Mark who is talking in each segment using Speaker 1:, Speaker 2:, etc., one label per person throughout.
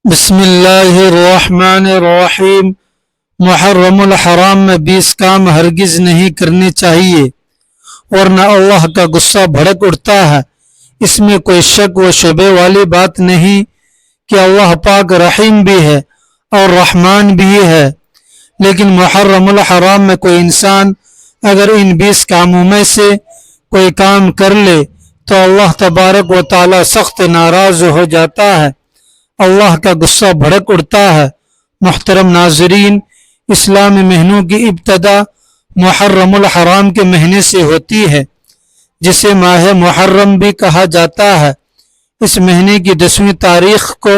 Speaker 1: بسم اللہ الرحمن الرحیم۔ محرم الحرام میں 20 کام ہرگز نہیں کرنے چاہیے ورنہ اللہ کا غصہ بھڑک اٹھتا ہے۔ اس میں کوئی شک و شبے والی بات نہیں کہ اللہ پاک رحیم بھی ہے اور رحمان بھی ہے، لیکن محرم الحرام میں کوئی انسان اگر ان 20 کاموں میں سے کوئی کام کر لے تو اللہ تبارک و تعالی سخت ناراض ہو جاتا ہے، اللہ کا غصہ بھڑک اٹھتا ہے۔ محترم ناظرین، اسلامی مہینوں کی ابتدا محرم الحرام کے مہینے سے ہوتی ہے، جسے ماہ محرم بھی کہا جاتا ہے۔ اس مہینے کی 10ویں تاریخ کو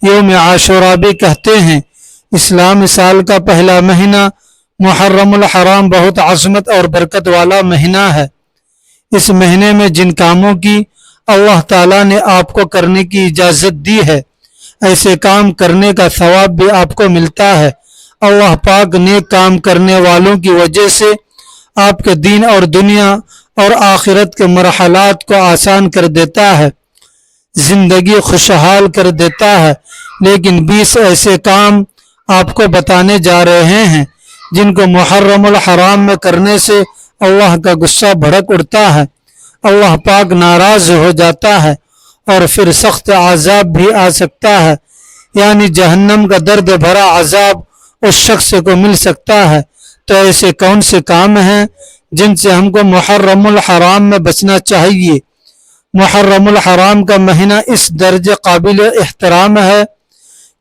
Speaker 1: یوم عاشوراء بھی کہتے ہیں۔ اسلامی سال کا پہلا مہینہ محرم الحرام بہت عظمت اور برکت والا مہینہ ہے۔ اس مہینے میں جن کاموں کی اللہ تعالیٰ نے آپ کو کرنے کی اجازت دی ہے، ایسے کام کرنے کا ثواب بھی آپ کو ملتا ہے۔ اللہ پاک نیک کام کرنے والوں کی وجہ سے آپ کے دین اور دنیا اور آخرت کے مرحلات کو آسان کر دیتا ہے، زندگی خوشحال کر دیتا ہے۔ لیکن 20 ایسے کام آپ کو بتانے جا رہے ہیں جن کو محرم الحرام میں کرنے سے اللہ کا غصہ بھڑک اٹھتا ہے، اللہ پاک ناراض ہو جاتا ہے اور پھر سخت عذاب بھی آ سکتا ہے، یعنی جہنم کا درد بھرا عذاب اس شخص کو مل سکتا ہے۔ تو ایسے کون سے کام ہیں جن سے ہم کو محرم الحرام میں بچنا چاہیے؟ محرم الحرام کا مہینہ اس درجے قابل احترام ہے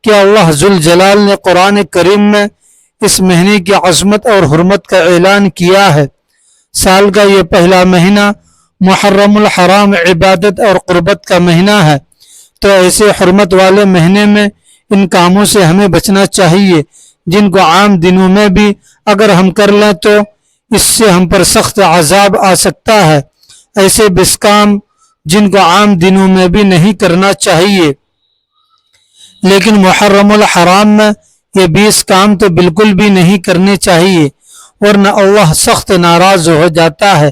Speaker 1: کہ اللہ ذوالجلال نے قرآن کریم میں اس مہینے کی عظمت اور حرمت کا اعلان کیا ہے۔ سال کا یہ پہلا مہینہ محرم الحرام عبادت اور قربت کا مہینہ ہے، تو ایسے حرمت والے مہینے میں ان کاموں سے ہمیں بچنا چاہیے جن کو عام دنوں میں بھی اگر ہم کر لیں تو اس سے ہم پر سخت عذاب آ سکتا ہے۔ ایسے 20 کام جن کو عام دنوں میں بھی نہیں کرنا چاہیے، لیکن محرم الحرام میں یہ 20 کام تو بالکل بھی نہیں کرنے چاہیے ورنہ اللہ سخت ناراض ہو جاتا ہے۔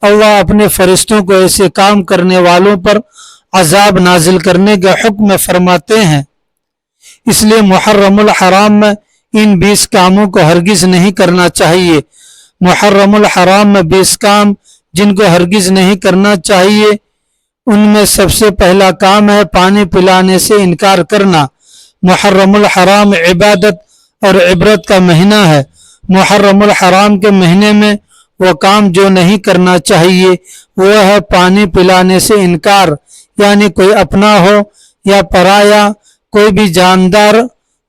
Speaker 1: اللہ اپنے فرشتوں کو ایسے کام کرنے والوں پر عذاب نازل کرنے کا حکم فرماتے ہیں۔ اس لیے محرم الحرام میں ان 20 کاموں کو ہرگز نہیں کرنا چاہیے۔ محرم الحرام میں 20 کام جن کو ہرگز نہیں کرنا چاہیے، ان میں سب سے پہلا کام ہے پانی پلانے سے انکار کرنا۔ محرم الحرام عبادت اور عبرت کا مہینہ ہے۔ محرم الحرام کے مہینے میں وہ کام جو نہیں کرنا چاہیے وہ ہے پانی پلانے سے انکار، یعنی کوئی اپنا ہو یا پرایا کوئی بھی جاندار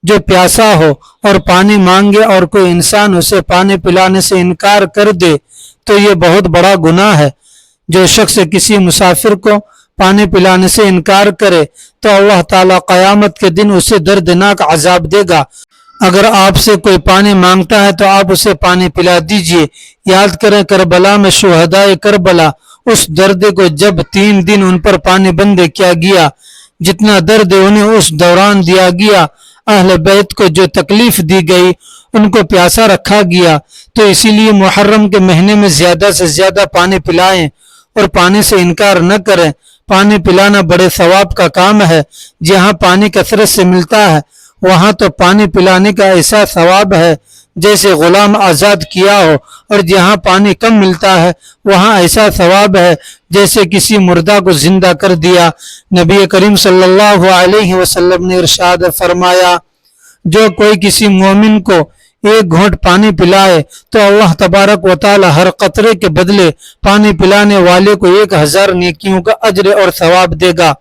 Speaker 1: جو پیاسا ہو اور پانی مانگے اور کوئی انسان اسے پانی پلانے سے انکار کر دے تو یہ بہت بڑا گناہ ہے۔ جو شخص کسی مسافر کو پانی پلانے سے انکار کرے تو اللہ تعالیٰ قیامت کے دن اسے دردناک عذاب دے گا۔ اگر آپ سے کوئی پانی مانگتا ہے تو آپ اسے پانی پلا دیجئے۔ یاد کریں کربلا میں شہدائے کربلا، اس درد کو جب 3 دن ان پر پانی بند کیا گیا جتنا درد انہیں اس دوران دیا گیا، اہل بیت کو جو تکلیف دی گئی ان کو پیاسا رکھا گیا۔ تو اسی لیے محرم کے مہینے میں زیادہ سے زیادہ پانی پلائیں اور پانی سے انکار نہ کریں۔ پانی پلانا بڑے ثواب کا کام ہے۔ جہاں پانی کثرت سے ملتا ہے وہاں تو پانی پلانے کا ایسا ثواب ہے جیسے غلام آزاد کیا ہو، اور جہاں پانی کم ملتا ہے وہاں ایسا ثواب ہے جیسے کسی مردہ کو زندہ کر دیا۔ نبی کریم صلی اللہ علیہ وسلم نے ارشاد فرمایا، جو کوئی کسی مومن کو 1 گھونٹ پانی پلائے تو اللہ تبارک و تعالی ہر قطرے کے بدلے پانی پلانے والے کو 1000 نیکیوں کا اجر اور ثواب دے گا۔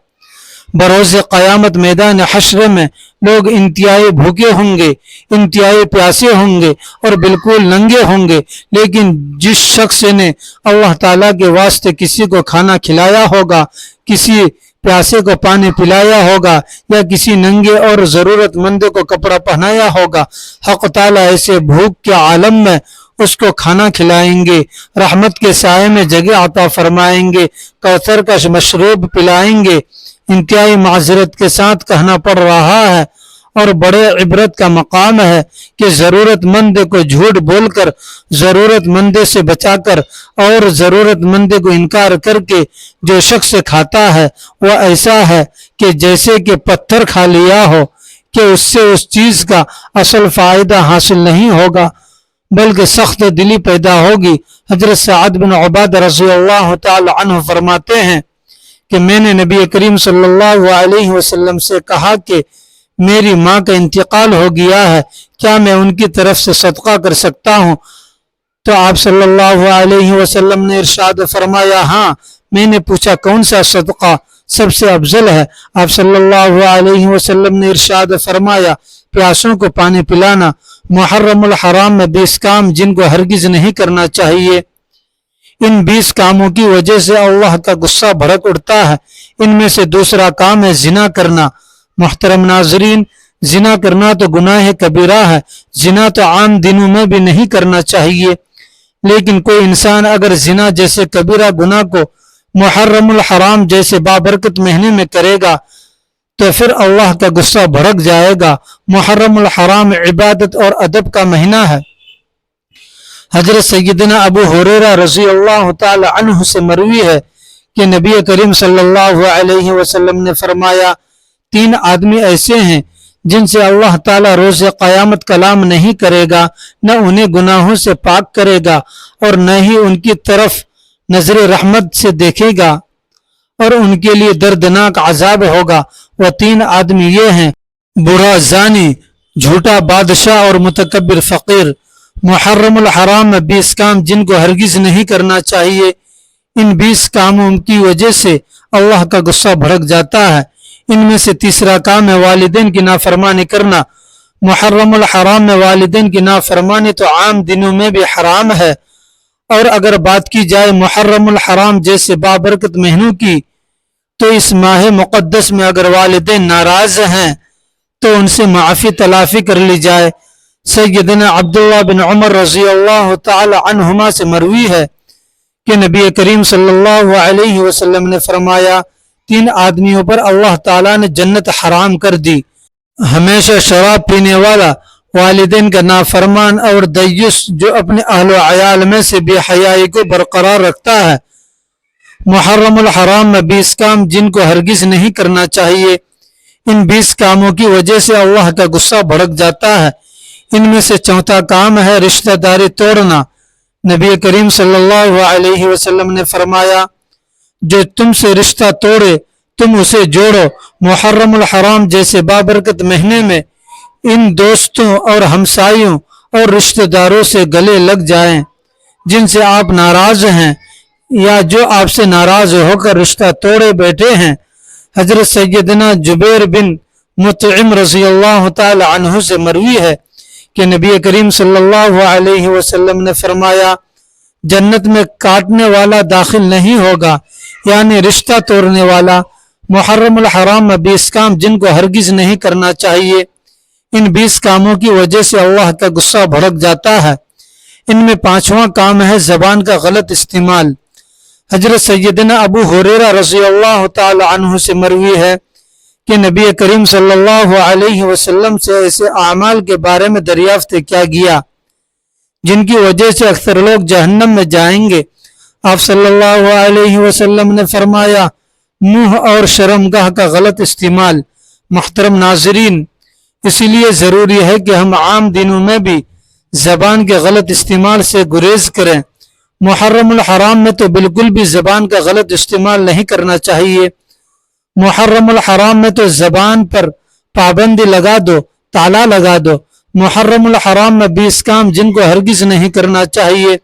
Speaker 1: بروز قیامت میدان حشر میں لوگ انتہائی بھوکے ہوں گے، انتہائی پیاسے ہوں گے اور بالکل ننگے ہوں گے، لیکن جس شخص نے اللہ تعالیٰ کے واسطے کسی کو کھانا کھلایا ہوگا، کسی پیاسے کو پانی پلایا ہوگا یا کسی ننگے اور ضرورت مند کو کپڑا پہنایا ہوگا، حق تعالیٰ ایسے بھوک کے عالم میں اس کو کھانا کھلائیں گے، رحمت کے سائے میں جگہ عطا فرمائیں گے، کوثر کا مشروب پلائیں گے۔ انتہائی معذرت کے ساتھ کہنا پڑ رہا ہے اور بڑے عبرت کا مقام ہے کہ ضرورت مند کو جھوٹ بول کر، ضرورت مند سے بچا کر اور ضرورت مند کو انکار کر کے جو شخص کھاتا ہے وہ ایسا ہے کہ جیسے کہ پتھر کھا لیا ہو، کہ اس سے اس چیز کا اصل فائدہ حاصل نہیں ہوگا بلکہ سخت دلی پیدا ہوگی۔ حضرت سعد بن عبادہ رضی اللہ تعالی عنہ فرماتے ہیں کہ میں نے نبی کریم صلی اللہ علیہ وسلم سے کہا کہ میری ماں کا انتقال ہو گیا ہے، کیا میں ان کی طرف سے صدقہ کر سکتا ہوں؟ تو آپ صلی اللہ علیہ وسلم نے ارشاد فرمایا ہاں۔ میں نے پوچھا کون سا صدقہ سب سے افضل ہے؟ آپ صلی اللہ علیہ وسلم نے ارشاد فرمایا پیاسوں کو پانی پلانا، محرم الحرام میں 20 کام جن کو ہرگز نہیں کرنا چاہیے۔ ان 20 کاموں کی وجہ سے اللہ کا غصہ بھڑک اٹھتا ہے۔ ان میں سے دوسرا کام ہے زنا کرنا۔ محترم ناظرین، زنا کرنا تو گناہ کبیرہ ہے۔ زنا تو عام دنوں میں بھی نہیں کرنا چاہیے، لیکن کوئی انسان اگر زنا جیسے کبیرہ گناہ کو محرم الحرام جیسے بابرکت مہینے میں کرے گا تو پھر اللہ کا غصہ بھڑک جائے گا۔ محرم الحرام عبادت اور ادب کا مہینہ ہے۔ حضرت سیدنا ابو ہریرہ رضی اللہ تعالی عنہ سے مروی ہے کہ نبی کریم صلی اللہ علیہ وسلم نے فرمایا 3 آدمی ایسے ہیں جن سے اللہ تعالی روز قیامت کلام نہیں کرے گا، نہ انہیں گناہوں سے پاک کرے گا اور نہ ہی ان کی طرف نظر رحمت سے دیکھے گا، اور ان کے لیے دردناک عذاب ہوگا۔ وہ 3 آدمی یہ ہیں: برا زانی، جھوٹا بادشاہ اور متکبر فقیر۔ محرم الحرام میں 20 کام جن کو ہرگز نہیں کرنا چاہیے۔ ان 20 کاموں کی وجہ سے اللہ کا غصہ بھڑک جاتا ہے۔ ان میں سے تیسرا کام ہے والدین کی نافرمانی کرنا۔ محرم الحرام میں والدین کی نافرمانی تو عام دنوں میں بھی حرام ہے، اور اگر بات کی جائے محرم الحرام جیسے بابرکت مہینوں کی تو اس ماہ مقدس میں اگر والدین ناراض ہیں تو ان سے معافی تلافی کر لی جائے۔ سیدنا عبداللہ بن عمر رضی اللہ تعالی عنہما سے مروی ہے کہ نبی کریم صلی اللہ علیہ وسلم نے فرمایا 3 آدمیوں پر اللہ تعالیٰ نے جنت حرام کر دی: ہمیشہ شراب پینے والا، والدین کا نافرمان، اور دیوس جو اپنے اہل و عیال میں سے بے حیائی کو برقرار رکھتا ہے۔ محرم الحرام میں 20 کام جن کو ہرگز نہیں کرنا چاہیے۔ ان 20 کاموں کی وجہ سے اللہ کا غصہ بھڑک جاتا ہے۔ ان میں سے چوتھا کام ہے رشتہ داری توڑنا۔ نبی کریم صلی اللہ علیہ وسلم نے فرمایا جو تم سے رشتہ توڑے تم اسے جوڑو۔ محرم الحرام جیسے بابرکت مہینے میں ان دوستوں اور ہمسایوں اور رشتہ داروں سے گلے لگ جائیں جن سے آپ ناراض ہیں یا جو آپ سے ناراض ہو کر رشتہ توڑے بیٹھے ہیں۔ حضرت سیدنا جبیر بن مطعم رضی اللہ تعالی عنہ سے مروی ہے کہ نبی کریم صلی اللہ علیہ وسلم نے فرمایا جنت میں کاٹنے والا داخل نہیں ہوگا، یعنی رشتہ توڑنے والا۔ محرم الحرام میں 20 کام جن کو ہرگز نہیں کرنا چاہیے۔ ان 20 کاموں کی وجہ سے اللہ کا غصہ بھڑک جاتا ہے۔ ان میں 5واں کام ہے زبان کا غلط استعمال۔ حضرت سیدنا ابو ہریرہ رضی اللہ تعالی عنہ سے مروی ہے کہ نبی کریم صلی اللہ علیہ وسلم سے ایسے اعمال کے بارے میں دریافت کیا گیا جن کی وجہ سے اکثر لوگ جہنم میں جائیں گے۔ آپ صلی اللہ علیہ وسلم نے فرمایا منہ اور شرمگاہ کا غلط استعمال۔ محترم ناظرین، اسی لیے ضروری ہے کہ ہم عام دنوں میں بھی زبان کے غلط استعمال سے گریز کریں۔ محرم الحرام میں تو بالکل بھی زبان کا غلط استعمال نہیں کرنا چاہیے۔ محرم الحرام میں تو زبان پر پابندی لگا دو، تالا لگا دو۔ محرم الحرام میں 20 کام جن کو ہرگز نہیں کرنا چاہیے۔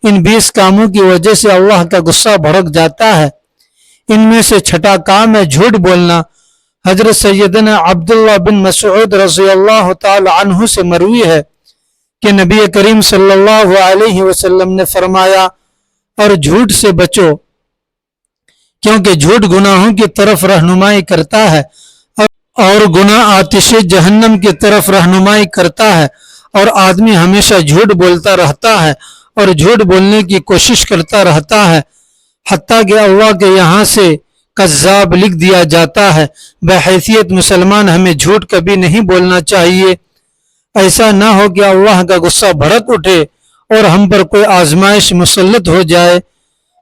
Speaker 1: ان 20 کاموں کی وجہ سے اللہ کا غصہ بھڑک جاتا ہے۔ ان میں سے 6واں کام ہے جھوٹ بولنا۔ حضرت سیدنا عبداللہ بن مسعود رضی اللہ تعالی عنہ سے مروی ہے کہ نبی کریم صلی اللہ علیہ وسلم نے فرمایا اور جھوٹ سے بچو کیونکہ جھوٹ گناہوں کی طرف رہنمائی کرتا ہے اور گناہ آتش جہنم کی طرف رہنمائی کرتا ہے، اور آدمی ہمیشہ جھوٹ بولتا رہتا ہے اور جھوٹ بولنے کی کوشش کرتا رہتا ہے حتیٰ کہ اللہ کے یہاں سے کذاب لکھ دیا جاتا ہے۔ بحیثیت مسلمان ہمیں جھوٹ کبھی نہیں بولنا چاہیے۔ ایسا نہ ہو کہ اللہ کا غصہ بھڑک اٹھے اور ہم پر کوئی آزمائش مسلط ہو جائے۔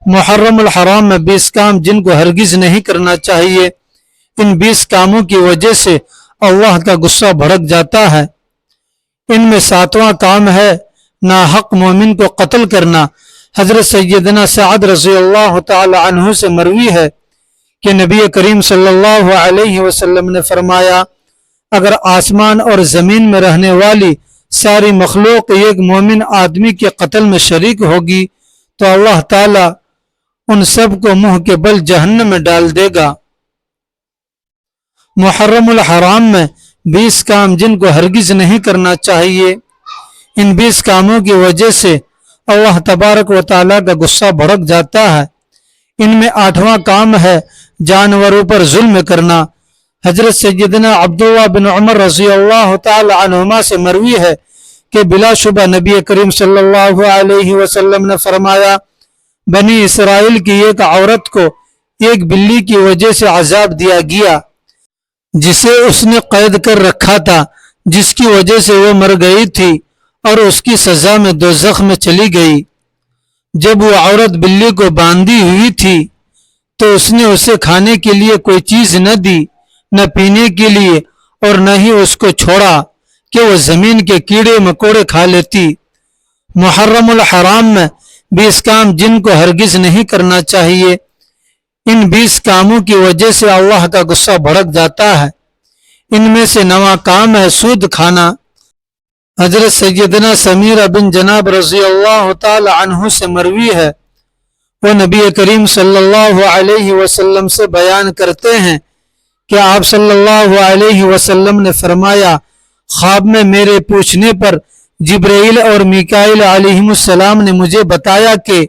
Speaker 1: محرم الحرام میں 20 کام جن کو ہرگز نہیں کرنا چاہیے۔ ان 20 کاموں کی وجہ سے اللہ کا غصہ بھڑک جاتا ہے۔ ان میں 7واں کام ہے ناحق مومن کو قتل کرنا۔ حضرت سیدنا سعد رضی اللہ تعالی عنہ سے مروی ہے کہ نبی کریم صلی اللہ علیہ وسلم نے فرمایا، اگر آسمان اور زمین میں رہنے والی ساری مخلوق ایک مومن آدمی کے قتل میں شریک ہوگی تو اللہ تعالی ان سب کو منہ کے بل جہنم میں ڈال دے گا۔ محرم الحرام میں 20 کام جن کو ہرگز نہیں کرنا چاہیے۔ ان 20 کاموں کی وجہ سے اللہ تبارک و تعالیٰ کا غصہ بھڑک جاتا ہے۔ ان میں 8واں کام ہے جانوروں پر ظلم کرنا۔ حضرت سیدنا عبداللہ بن عمر رضی اللہ تعالی عنہما سے مروی ہے کہ بلا شبہ نبی کریم صلی اللہ علیہ وسلم نے فرمایا، بنی اسرائیل کی ایک عورت کو ایک بلی کی وجہ سے عذاب دیا گیا جسے اس نے قید کر رکھا تھا، جس کی وجہ سے وہ مر گئی تھی اور اس کی سزا میں دوزخ میں چلی گئی۔ جب وہ عورت بلی کو باندھی ہوئی تھی تو اس نے اسے کھانے کے لیے کوئی چیز نہ دی، نہ پینے کے لیے، اور نہ ہی اس کو چھوڑا کہ وہ زمین کے کیڑے مکوڑے کھا لیتی۔ محرم الحرام میں 20 کام جن کو ہرگز نہیں کرنا چاہیے۔ ان 20 کاموں کی وجہ سے اللہ کا غصہ بھڑک جاتا ہے۔ ان میں سے 9واں کام ہے سود کھانا۔ حضرت سیدنا سمیرہ بن جناب رضی اللہ تعالی عنہ سے مروی ہے، وہ نبی کریم صلی اللہ علیہ وسلم سے بیان کرتے ہیں کہ آپ صلی اللہ علیہ وسلم نے فرمایا، خواب میں میرے پوچھنے پر جبرائیل اور میکائیل علیہ السلام نے مجھے بتایا کہ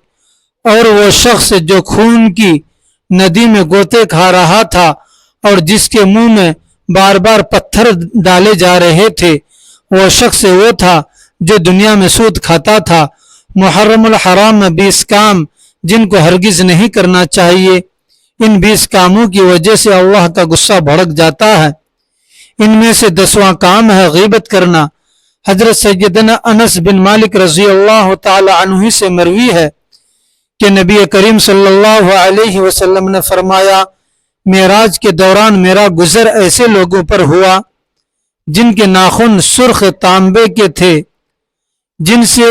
Speaker 1: اور وہ شخص جو خون کی ندی میں غوطے کھا رہا تھا اور جس کے منہ میں بار بار پتھر ڈالے جا رہے تھے، وہ شخص وہ تھا جو دنیا میں سود کھاتا تھا۔ محرم الحرام میں 20 کام جن کو ہرگز نہیں کرنا چاہیے۔ ان 20 کاموں کی وجہ سے اللہ کا غصہ بھڑک جاتا ہے۔ ان میں سے 10واں کام ہے غیبت کرنا۔ حضرت سیدنا انس بن مالک رضی اللہ تعالی عنہ سے مروی ہے کہ نبی کریم صلی اللہ علیہ وسلم نے فرمایا، معراج کے دوران میرا گزر ایسے لوگوں پر ہوا جن کے ناخن سرخ تانبے کے تھے، جن سے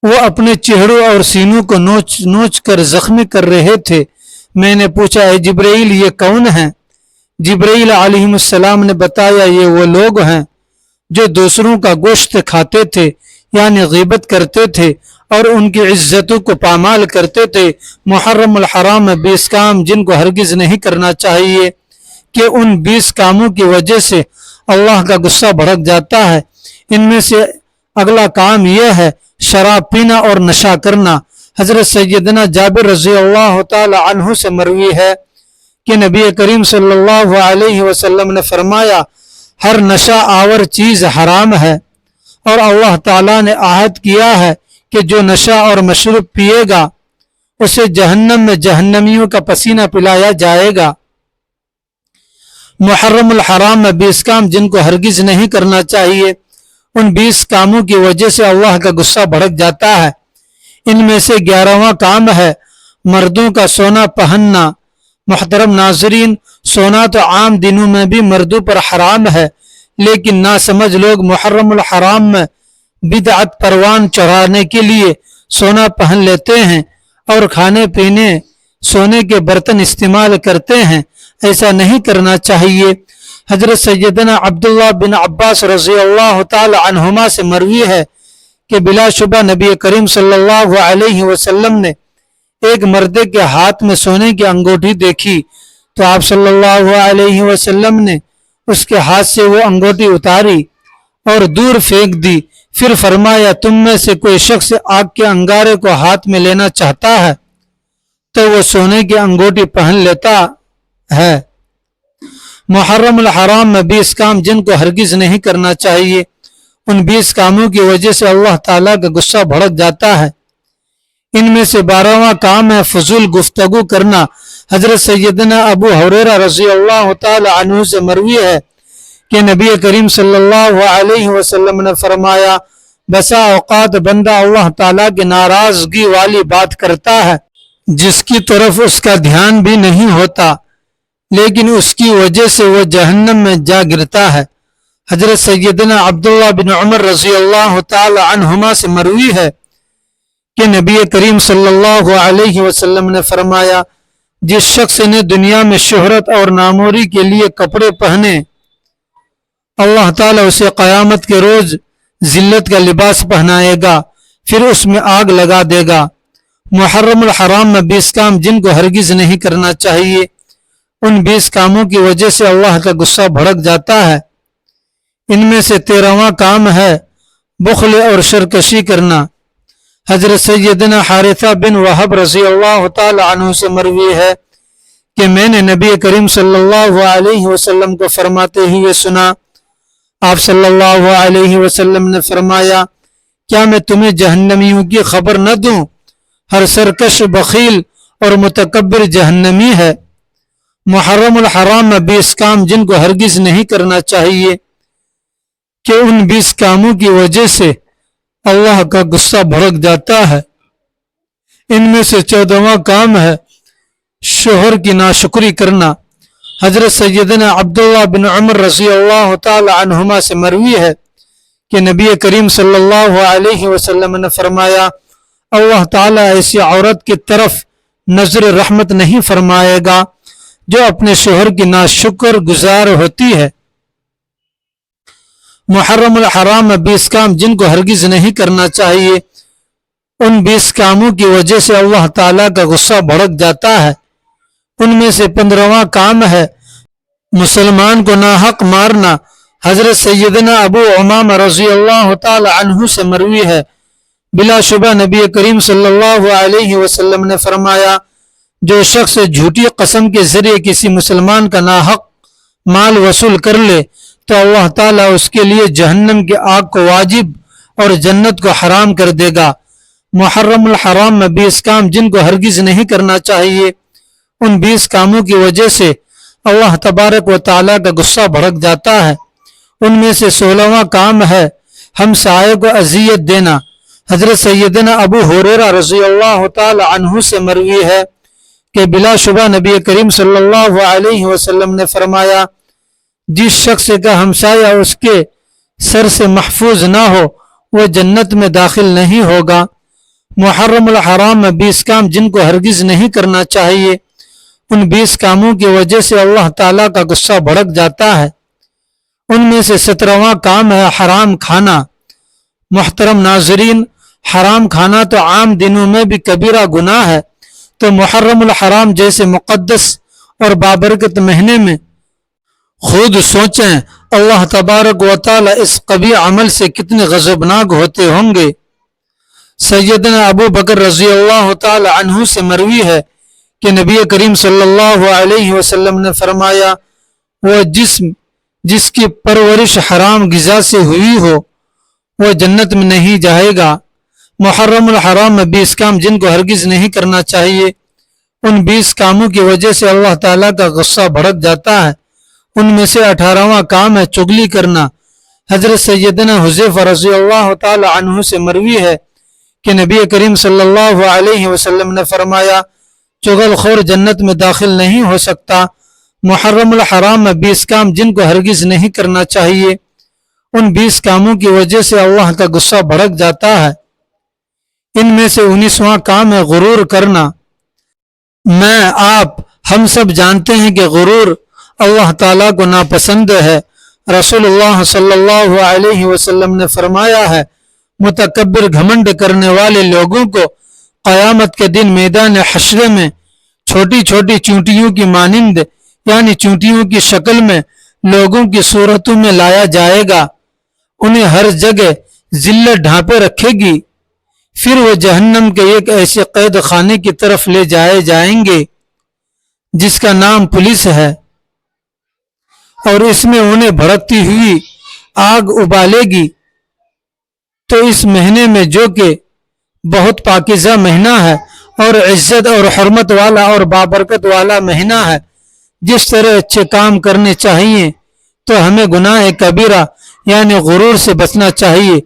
Speaker 1: وہ اپنے چہروں اور سینوں کو نوچ نوچ کر زخمی کر رہے تھے۔ میں نے پوچھا، اے جبرائیل یہ کون ہیں؟ جبرائیل علیہ السلام نے بتایا، یہ وہ لوگ ہیں جو دوسروں کا گوشت کھاتے تھے، یعنی غیبت کرتے تھے اور ان کی عزتوں کو پامال کرتے تھے۔ محرم الحرام میں 20 کام جن کو ہرگز نہیں کرنا چاہیے کہ ان 20 کاموں کی وجہ سے اللہ کا غصہ بھڑک جاتا ہے۔ ان میں سے اگلا کام یہ ہے شراب پینا اور نشہ کرنا۔ حضرت سیدنا جابر رضی اللہ تعالی عنہ سے مروی ہے کہ نبی کریم صلی اللہ علیہ وسلم نے فرمایا، ہر نشہ آور چیز حرام ہے اور اللہ تعالیٰ نے عہد کیا ہے کہ جو نشہ اور مشروب پیے گا اسے جہنم میں جہنمیوں کا پسینہ پلایا جائے گا۔ محرم الحرام میں 20 کام جن کو ہرگز نہیں کرنا چاہیے۔ ان 20 کاموں کی وجہ سے اللہ کا غصہ بھڑک جاتا ہے۔ ان میں سے 11واں کام ہے مردوں کا سونا پہننا۔ محترم ناظرین، سونا تو عام دنوں میں بھی مردوں پر حرام ہے، لیکن ناسمجھ لوگ محرم الحرام میں بدعت پروان چڑھانے کے لیے سونا پہن لیتے ہیں اور کھانے پینے سونے کے برتن استعمال کرتے ہیں۔ ایسا نہیں کرنا چاہیے۔ حضرت سیدنا عبداللہ بن عباس رضی اللہ تعالی عنہما سے مروی ہے کہ بلا شبہ نبی کریم صلی اللہ علیہ وسلم نے ایک مرد کے ہاتھ میں سونے کی انگوٹھی دیکھی تو آپ صلی اللہ علیہ وسلم نے اس کے ہاتھ سے وہ انگوٹھی اتاری اور دور پھینک دی۔ پھر فرمایا، تم میں سے کوئی شخص آگ کے انگارے کو ہاتھ میں لینا چاہتا ہے تو وہ سونے کی انگوٹھی پہن لیتا ہے۔ محرم الحرام میں 20 کام جن کو ہرگز نہیں کرنا چاہیے۔ ان 20 کاموں کی وجہ سے اللہ تعالیٰ کا غصہ بھڑک جاتا ہے۔ ان میں سے 12واں کام ہے فضول گفتگو کرنا۔ حضرت سیدنا ابو ہریرہ رضی اللہ تعالی عنہ سے مروی ہے کہ نبی کریم صلی اللہ علیہ وسلم نے فرمایا، بسا اوقات بندہ اللہ تعالیٰ کی ناراضگی والی بات کرتا ہے جس کی طرف اس کا دھیان بھی نہیں ہوتا، لیکن اس کی وجہ سے وہ جہنم میں جا گرتا ہے۔ حضرت سیدنا عبداللہ بن عمر رضی اللہ تعالی عنہما سے مروی ہے کہ نبی کریم صلی اللہ علیہ وسلم نے فرمایا، جس شخص نے دنیا میں شہرت اور ناموری کے لیے کپڑے پہنے، اللہ تعالیٰ اسے قیامت کے روز ذلت کا لباس پہنائے گا، پھر اس میں آگ لگا دے گا۔ محرم الحرام میں 20 کام جن کو ہرگز نہیں کرنا چاہیے، ان 20 کاموں کی وجہ سے اللہ کا غصہ بھڑک جاتا ہے۔ ان میں سے 13واں کام ہے بخل اور سرکشی کرنا۔ حضرت سیدنا حارثہ بن وہب رضی اللہ تعالی عنہ سے مروی ہے کہ میں نے نبی کریم صلی اللہ علیہ وسلم کو فرماتے ہوئے سنا۔ آپ صلی اللہ علیہ وسلم نے فرمایا، کیا میں تمہیں جہنمیوں کی خبر نہ دوں؟ ہر سرکش، بخیل اور متکبر جہنمی ہے۔ محرم الحرام میں 20 کام جن کو ہرگز نہیں کرنا چاہیے کہ ان 20 کاموں کی وجہ سے اللہ کا غصہ بھڑک جاتا ہے۔ ان میں سے 14واں کام ہے شوہر کی ناشکری کرنا۔ حضرت سیدنا عبداللہ بن عمر رضی اللہ تعالی عنہما سے مروی ہے کہ نبی کریم صلی اللہ علیہ وسلم نے فرمایا، اللہ تعالیٰ ایسی عورت کی طرف نظر رحمت نہیں فرمائے گا جو اپنے شوہر کی ناشکر گزار ہوتی ہے۔ محرم الحرام میں 20 کام جن کو ہرگز نہیں کرنا چاہیے، ان 20 کاموں کی وجہ سے اللہ تعالیٰ کا غصہ بھڑک جاتا ہے۔ ان میں سے 15واں کام ہے مسلمان کو ناحق مارنا۔ حضرت سیدنا ابو امامہ رضی اللہ تعالی عنہ سے مروی ہے، بلا شبہ نبی کریم صلی اللہ علیہ وسلم نے فرمایا، جو شخص جھوٹی قسم کے ذریعے کسی مسلمان کا ناحق مال وصول کر لے تو اللہ تعالیٰ اس کے لیے جہنم کی آگ کو واجب اور جنت کو حرام کر دے گا۔ محرم الحرام میں 20 کام جن کو ہرگز نہیں کرنا چاہیے، ان 20 کاموں کی وجہ سے اللہ تبارک و تعالیٰ کا غصہ بھڑک جاتا ہے۔ ان میں سے 16واں کام ہے ہمسائے کو اذیت دینا۔ حضرت سیدنا ابو ہریرہ رضی اللہ تعالی عنہ سے مروی ہے کہ بلا شبہ نبی کریم صلی اللہ علیہ وسلم نے فرمایا، جس شخص کا ہمسایہ اس کے سر سے محفوظ نہ ہو وہ جنت میں داخل نہیں ہوگا۔ محرم الحرام میں 20 کام جن کو ہرگز نہیں کرنا چاہیے، ان 20 کاموں کی وجہ سے اللہ تعالیٰ کا غصہ بھڑک جاتا ہے۔ ان میں سے 17واں کام ہے حرام کھانا۔ محترم ناظرین، حرام کھانا تو عام دنوں میں بھی کبیرہ گناہ ہے، تو محرم الحرام جیسے مقدس اور بابرکت مہینے میں خود سوچیں اللہ تبارک و تعالی اس قبیح عمل سے کتنے غضبناک ہوتے ہوں گے۔ سیدنا ابو بکر رضی اللہ تعالی عنہ سے مروی ہے کہ نبی کریم صلی اللہ علیہ وسلم نے فرمایا، وہ جسم جس کی پرورش حرام غذا سے ہوئی ہو وہ جنت میں نہیں جائے گا۔ محرم الحرام میں 20 کام جن کو ہرگز نہیں کرنا چاہیے، ان 20 کاموں کی وجہ سے اللہ تعالیٰ کا غصہ بھڑک جاتا ہے۔ ان میں سے 18واں کام ہے چغلی کرنا۔ حضرت سیدنا حذیفہ رضی اللہ تعالی عنہ سے مروی ہے کہ نبی کریم صلی اللہ علیہ وسلم نے فرمایا، چغل خور جنت میں داخل نہیں ہو سکتا۔ محرم الحرام میں 20 کام جن کو ہرگز نہیں کرنا چاہیے، ان 20 کاموں کی وجہ سے اللہ کا غصہ بھڑک جاتا ہے۔ ان میں سے 19واں کام ہے غرور کرنا۔ میں، آپ، ہم سب جانتے ہیں کہ غرور اللہ تعالیٰ کو ناپسند ہے۔ رسول اللہ صلی اللہ علیہ وسلم نے فرمایا ہے، متکبر گھمنڈ کرنے والے لوگوں کو قیامت کے دن میدان حشر میں چھوٹی چھوٹی چونٹیوں کی مانند، یعنی چونٹیوں کی شکل میں لوگوں کی صورتوں میں لایا جائے گا۔ انہیں ہر جگہ ذلت ڈھانپے رکھے گی، پھر وہ جہنم کے ایک ایسے قید خانے کی طرف لے جائے جائیں گے جس کا نام پولیس ہے، اور اس میں انہیں بھڑکتی ہوئی آگ ابالے گی۔ تو اس مہینے میں، جو کہ بہت پاکیزہ مہینہ ہے اور عزت اور حرمت والا اور بابرکت والا مہینہ ہے، جس طرح اچھے کام کرنے چاہیے تو ہمیں گناہ کبیرہ یعنی غرور سے بچنا چاہیے۔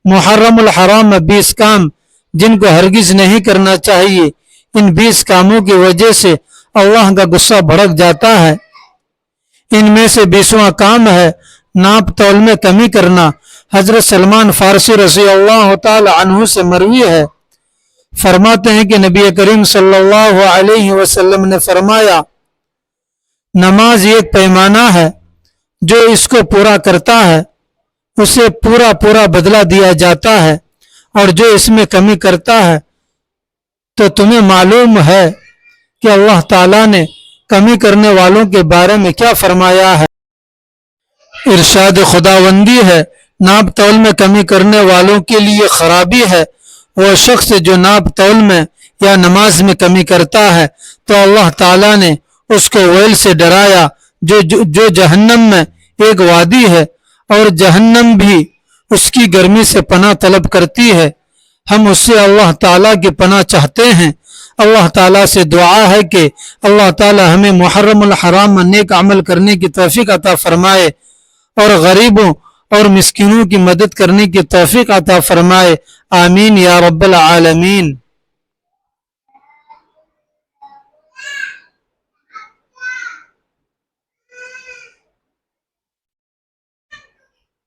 Speaker 1: محرم الحرام میں 20 کام جن کو ہرگز نہیں کرنا چاہیے، ان 20 کاموں کی وجہ سے اللہ کا غصہ بھڑک جاتا ہے۔ ان میں سے 20واں کام ہے ناپ تول میں کمی کرنا۔ حضرت سلمان فارسی رضی اللہ تعالی عنہ سے مروی ہے، فرماتے ہیں کہ نبی کریم صلی اللہ علیہ وسلم نے فرمایا، نماز ایک پیمانہ ہے، جو اس کو پورا کرتا ہے اسے پورا پورا بدلہ دیا جاتا ہے، اور جو اس میں کمی کرتا ہے تو تمہیں معلوم ہے کہ اللہ تعالیٰ نے کمی کرنے والوں کے بارے میں کیا فرمایا ہے۔ ارشاد خداوندی ہے، ناپ تول میں کمی کرنے والوں کے لیے خرابی ہے۔ وہ شخص جو ناپ تول میں یا نماز میں کمی کرتا ہے تو اللہ تعالیٰ نے اس کو ویل سے ڈرایا جو جہنم میں ایک وادی ہے، اور جہنم بھی اس کی گرمی سے پناہ طلب کرتی ہے۔ ہم اس سے اللہ تعالیٰ کی پناہ چاہتے ہیں۔ اللہ تعالیٰ سے دعا ہے کہ اللہ تعالیٰ ہمیں محرم الحرام میں نیک عمل کرنے کی توفیق عطا فرمائے، اور غریبوں اور مسکینوں کی مدد کرنے کی توفیق عطا فرمائے۔ آمین یا رب العالمین۔